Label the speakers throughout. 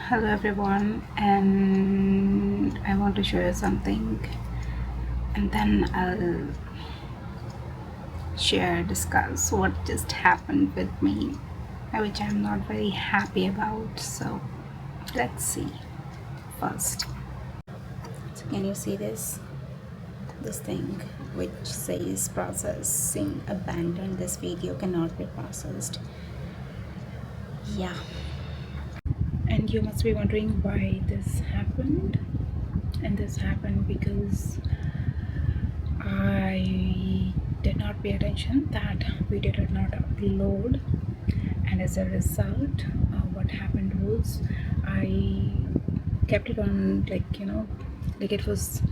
Speaker 1: Hello everyone, and I want to show you something, and then I'll discuss what just happened with me, which I'm not very happy about. So let's see first. So can you see this thing which says processing abandoned? This video cannot be processed. Yeah, and you must be wondering why this happened. And this happened because I did not pay attention that video did not upload, and as a result, what happened was I kept it on, like it was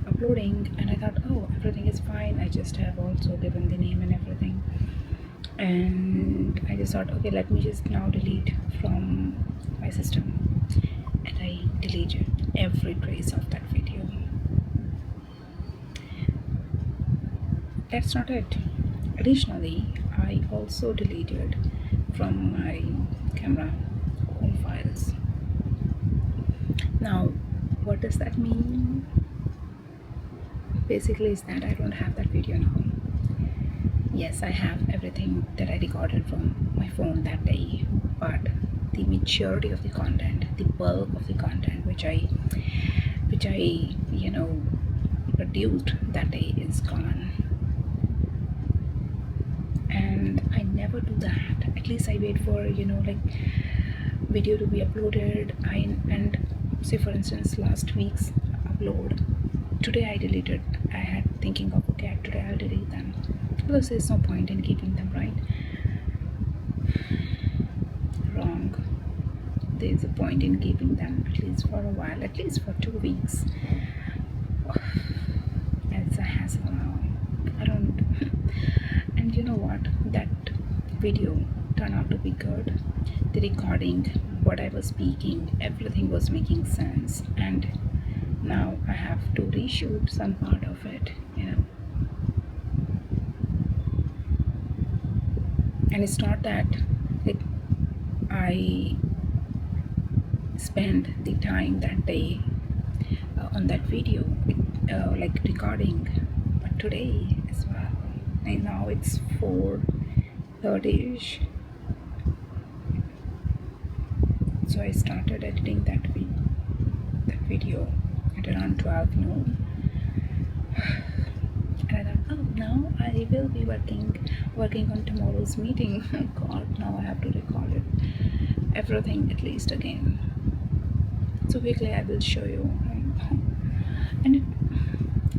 Speaker 1: uploading, and I thought, oh, everything is fine. I just have also given the name and everything, and I just thought, okay, let me just now delete from my system, and I deleted every trace of that video. That's not it. Additionally, I also deleted from my camera all files. Now, what does that mean? Basically, is that I don't have that video now. Yes, I have everything that I recorded from my phone that day, but the majority of the content, the bulk of the content which I produced that day is gone. And I never do that. At least I wait for video to be uploaded. And say for instance last week's upload, today I deleted. I had thinking of, okay, today I'll delete them because there's no point in keeping them, right? Wrong. There's a point in keeping them at least for a while, at least for 2 weeks. It's a hassle now. I don't and you know what, that video turned out to be good. The recording, what I was speaking, everything was making sense, and now I have to reshoot some part of it, and it's not that like I spent the time that day on that video like recording, but today as well, and now it's 4:30ish, so I started editing that video at around 12 noon, and I thought, oh, now I will be working on tomorrow's meeting. God, now I have to record it everything at least again. So quickly I will show you.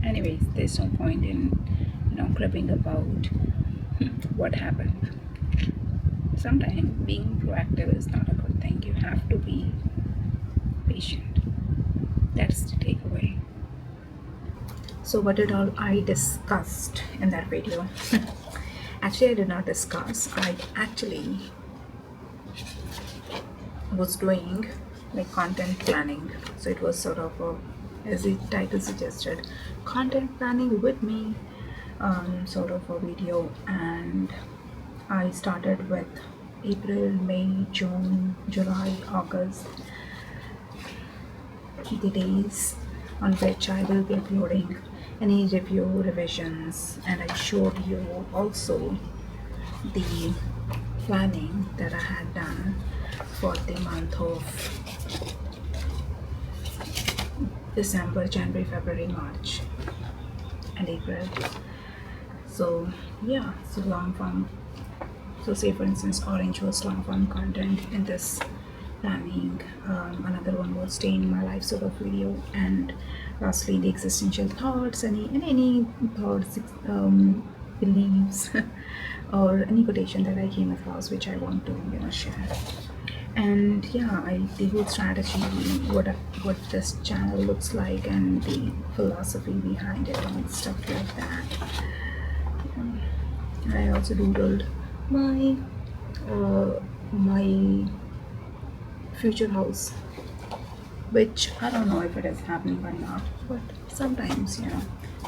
Speaker 1: Anyways, there's no point in cribbing about what happened. Sometimes being proactive is not a good thing. You have to be patient. That's the takeaway. So what did all I discussed in that video? Actually, I did not discuss. I actually was doing like content planning. So it was sort of as the title suggested, content planning with me, sort of a video. And I started with April, May, June, July, August, the days on which I will be uploading any review revisions, and I showed you also the planning that I had done for the month of December, January, February, March, and April. So yeah, so long form. So say for instance, orange was long form content in this planning. Another one was stay in my life sort of video, and lastly the existential thoughts, any thoughts, beliefs, or any quotation that I came across which I want to share. And yeah, the whole strategy, what this channel looks like, and the philosophy behind it and stuff like that. I also doodled my future house, which I don't know if it is happening or not, but sometimes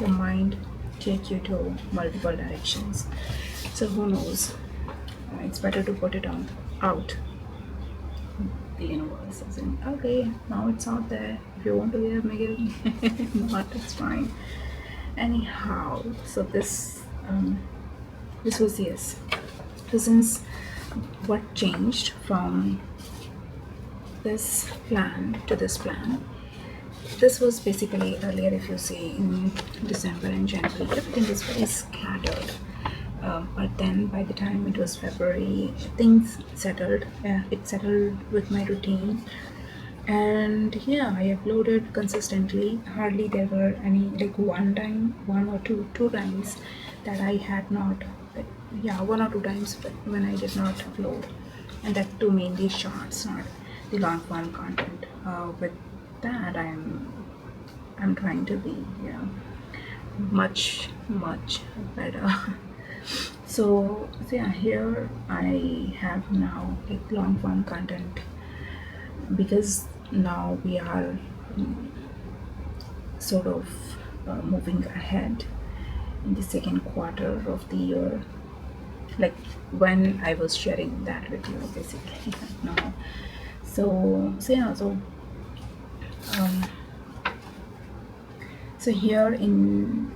Speaker 1: your mind take you to multiple directions, so who knows. It's better to put it out the universe is in, okay, now it's out there. If you want to hear, make it. If not, it's fine. Anyhow, so this was, yes. So since what changed from this plan to this plan, this was basically earlier, if you see, in December and January, everything was very scattered. But then by the time it was February, things settled. It settled with my routine. And yeah, I uploaded consistently. Hardly there were any, like one or two times that I had not, yeah, one or two times when I did not upload. And that too mainly shorts, not the long form content. With that, I'm trying to be, much better. So yeah, here I have now like long form content, because now we are sort of moving ahead in the second quarter of the year, like when I was sharing that with you basically now. Um, so here in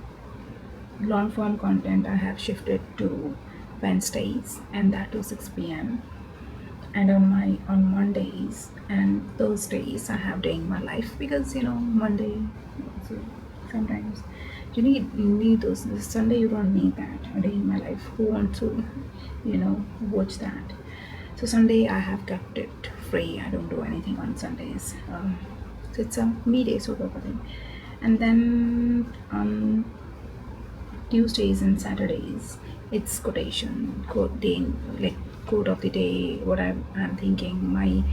Speaker 1: long form content, I have shifted to Wednesdays, and that to 6 p.m. And on Mondays and Thursdays, I have day in my life, because Monday, so sometimes you need those. Sunday you don't need that. A day in my life, who wants to watch that? So Sunday I have kept it free. I don't do anything on Sundays. So it's a me day sort of a thing. And then on Tuesdays and Saturdays, it's quotation, quote day, like quote of the day, what I'm thinking, my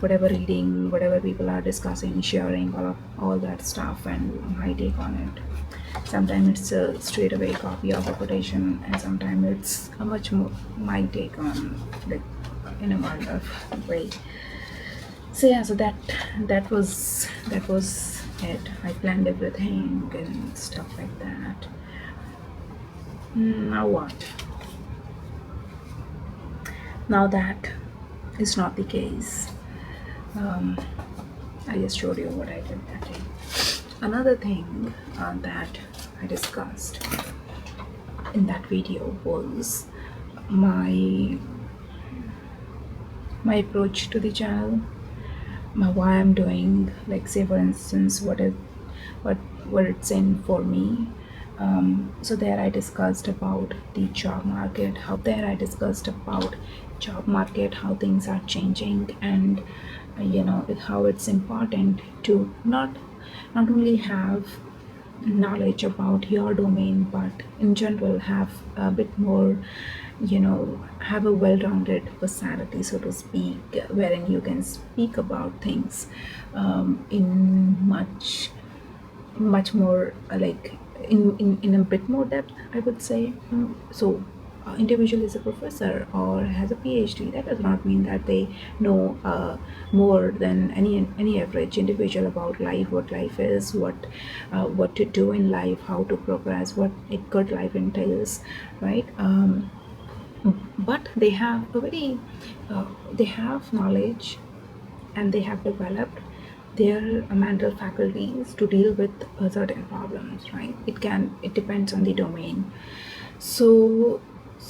Speaker 1: whatever reading, whatever people are discussing, sharing, all that stuff, and my take on it. Sometimes it's a straight away copy of a quotation, and sometimes it's a much more my take on, like, in a more of way. So yeah, so that was it. I planned everything and stuff like that. Now what? Now that is not the case. I just showed you what I did that day. Another thing that I discussed in that video was my approach to the channel, why I'm doing, like, say for instance, what it's in for me. So there I discussed about the job market, how things are changing, and how it's important to not only have knowledge about your domain, but in general have a bit more, have a well-rounded personality, so to speak, wherein you can speak about things in much more, like, in a bit more depth, I would say. So individual is a professor or has a PhD, that does not mean that they know more than any average individual about life, what life is, what to do in life, how to progress, what a good life entails, right? But they have they have knowledge, and they have developed their mental faculties to deal with certain problems, right? It depends on the domain. So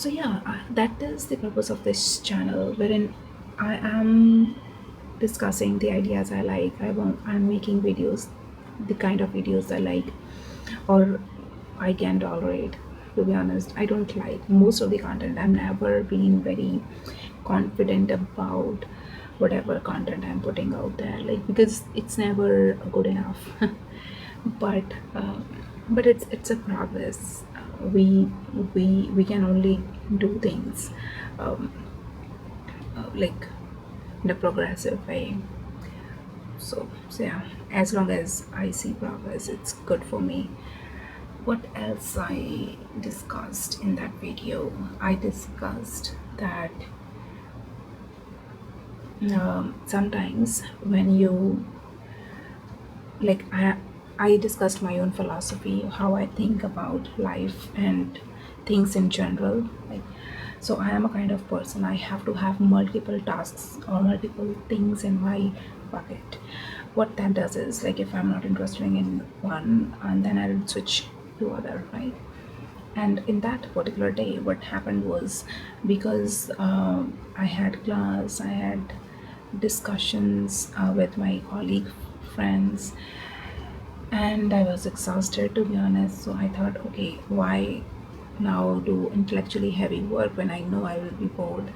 Speaker 1: yeah, that is the purpose of this channel, wherein I am discussing the ideas I like. I'm making videos, the kind of videos I like, or I can tolerate. To be honest, I don't like most of the content. I've never been very confident about whatever content I'm putting out there, like, because it's never good enough. but it's a progress. We can only do things like in a progressive way. So yeah, as long as I see progress, it's good for me. What else I discussed in that video? I discussed that sometimes when you, like, I discussed my own philosophy, how I think about life and things in general. Like, So I am a kind of person, I have to have multiple tasks or multiple things in my bucket. What that does is, like, if I'm not interested in one, and then I'll switch to other, right? And in that particular day, what happened was, because I had class, I had discussions with my colleague friends, and I was exhausted, to be honest. So I thought, okay, why now do intellectually heavy work when I know I will be bored?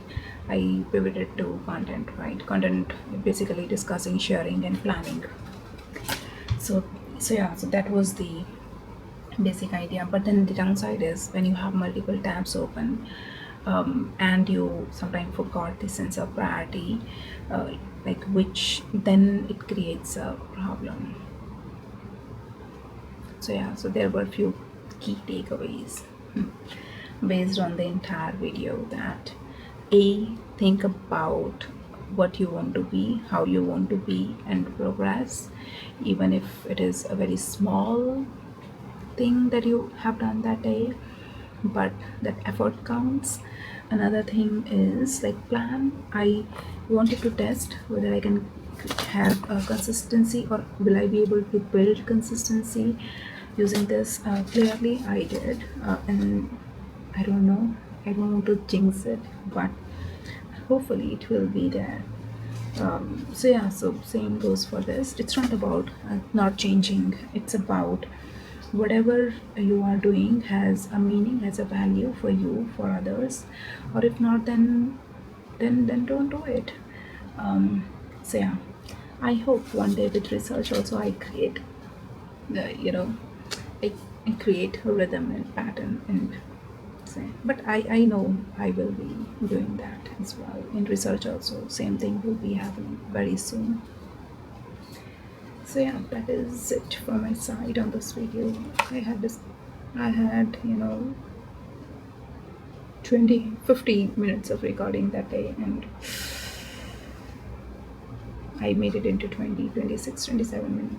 Speaker 1: I pivoted to content, right? Content, basically discussing, sharing, and planning. So, so that was the basic idea. But then the downside is, when you have multiple tabs open, and you sometimes forgot the sense of priority, like, which then it creates a problem. So yeah, so there were few key takeaways based on the entire video. That, a, think about what you want to be, how you want to be, and progress, even if it is a very small thing that you have done that day, but that effort counts. Another thing is, like, plan. I wanted to test whether I can have a consistency, or will I be able to build consistency using this. Clearly I did, and I don't know, I don't want to jinx it, but hopefully it will be there. So yeah, so same goes for this. It's not about not changing, it's about whatever you are doing has a meaning, has a value for you, for others, or if not, then don't do it. So yeah, I hope one day with research also I create the, I create a rhythm and pattern, and say, but I know I will be doing that as well in research also. Same thing will be happening very soon. So yeah, that is it from my side on this video. I had 20-50 minutes of recording that day, and I made it into 20, 26, 27 minutes.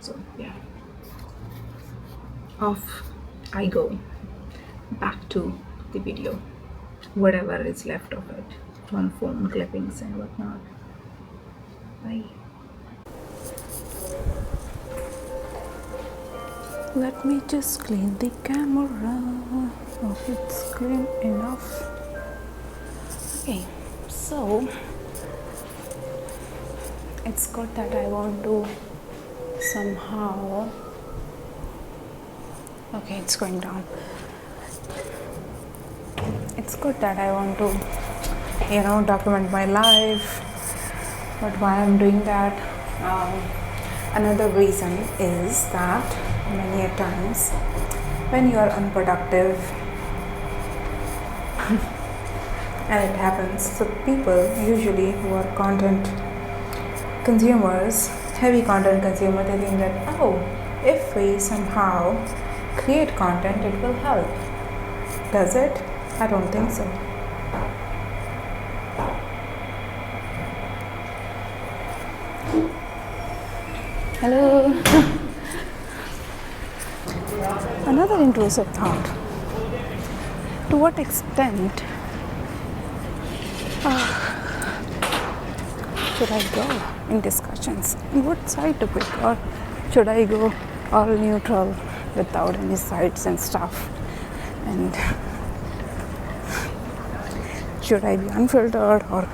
Speaker 1: So yeah, off I go, back to the video, whatever is left of it, on phone clippings and whatnot. Bye. Let me just clean the camera. Oh, it's clean enough. Okay, so it's good that I want to somehow. Okay, it's going down. It's good that I want to, document my life. But why I'm doing that? Another reason is that many a times when you are unproductive, and it happens, so people usually who are content consumers, heavy content consumer, they think that, oh, if we somehow create content, it will help. Does it? I don't think so. Hello. Another intrusive thought. To what extent should I go in discussions? And what side to pick? Or should I go all neutral without any sides and stuff? And should I be unfiltered, or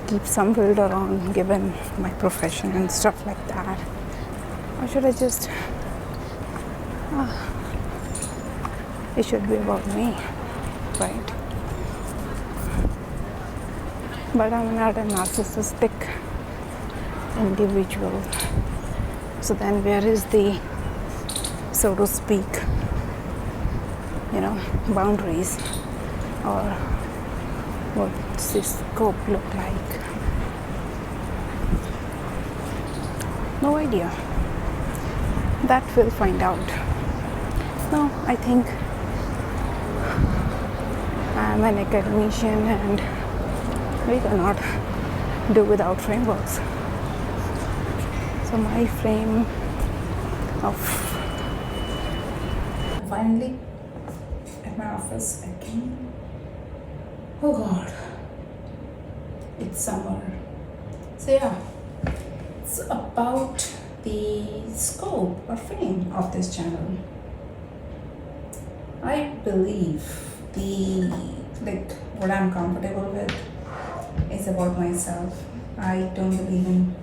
Speaker 1: keep some filter on given my profession and stuff like that? Or should I just it should be about me, right? But I'm not a narcissistic individual, so then where is the, so to speak, boundaries, or what's the scope look like? No idea. That we'll find out. No, I think I'm an academician and we cannot do without frameworks. So my frame of finally at my office again. Oh god, it's summer. So yeah, it's about the scope or frame of this channel. I believe the like what I'm comfortable with is about myself. I don't believe in